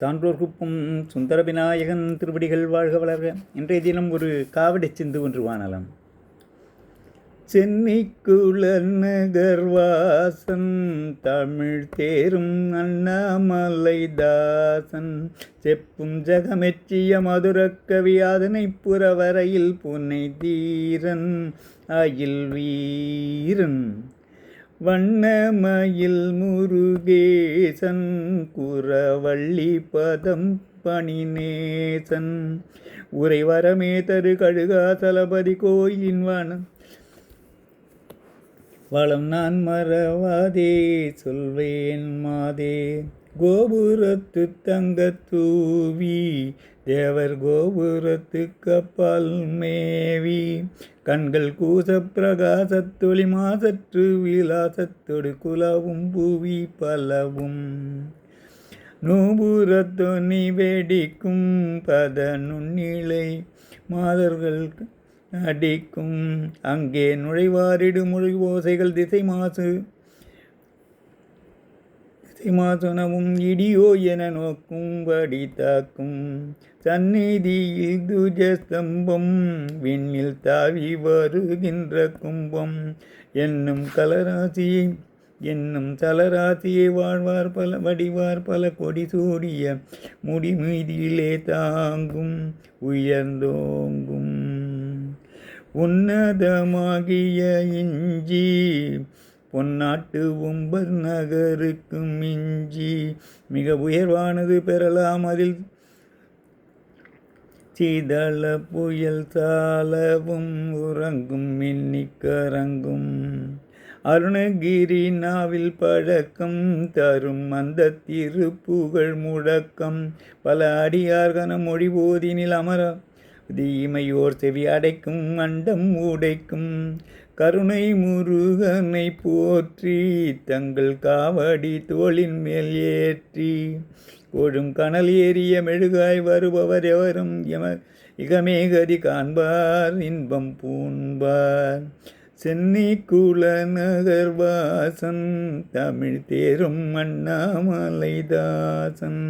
சான்றோர்குப்பம் சுந்தர விநாயகன் திருவடிகள் வாழ்க வளர்க. இன்றைய தினம் ஒரு காவடி சிந்து ஒன்று வானலாம். சென்னிக்குளநகர்வாசன் தமிழ் தேரும் அண்ணாமலைதாசன் செப்பும் ஜகமெச்சிய மதுரக்கவி அதனை புறவரையில் புனை தீரன் அயில் வீரன் வண்ணமயில் முருகேசன் குறவள்ளி பதம் பணிநேசன் உரை வரமே தரு கழுகா தளபதி கோயிலின் வளம் நான் மறவாதே சொல்வேன் மாதே கோபுரத்து தங்கத்தூவி தேவர் கோபுரத்து கப்பால் மேவி கண்கள் கூச பிரகாசத்தொளி மாசற்று விலாசத்தொடு குலவும் புவி பலவும் நூபுரத்தொனி வெடிக்கும் பத நுண்ணிலை மாதர்கள் அடிக்கும் அங்கே நுழைவாரிடு மொழி ஓசைகள் திசை மாசுனவும் இடியோ என நோக்கும்படி தாக்கும் சந்நிதியில் துஜஸ்தம்பம் விண்ணில் தாவி வருகின்ற கும்பம் என்னும் சலராசியை வாழ்வார் பல வடிவார் பல கொடி சூடிய முடிமீதியிலே தாங்கும் உயர்ந்தோங்கும் உன்னதமாகிய இஞ்சி பொன்னாட்டு உம்பர் நகருக்கும் மிஞ்சி மிக உயர்வானது பெறலாம். அதில் சீதள புயல் சாலவும் உறங்கும் மின்னிக்கரங்கும் அருணகிரி நாவில் பழக்கம் தரும் அந்த திருப்புகழ் முழக்கம் பல அடியார்கன மொழி போதினில் அமர தீமையோர் செவி அடைக்கும் அண்டம் உடைக்கும் கருணை முருகனை போற்றி தங்கள் காவடி தோளின் மேல் ஏற்றி கொழும் கனல் ஏறிய மெழுகாய் வருபவர் எவரும் இகமே கதி காண்பார் இன்பம் பூண்பார். சென்னிக்குளநகர்வாசன் தமிழ் தேரும் அண்ணாமலைதாசன்.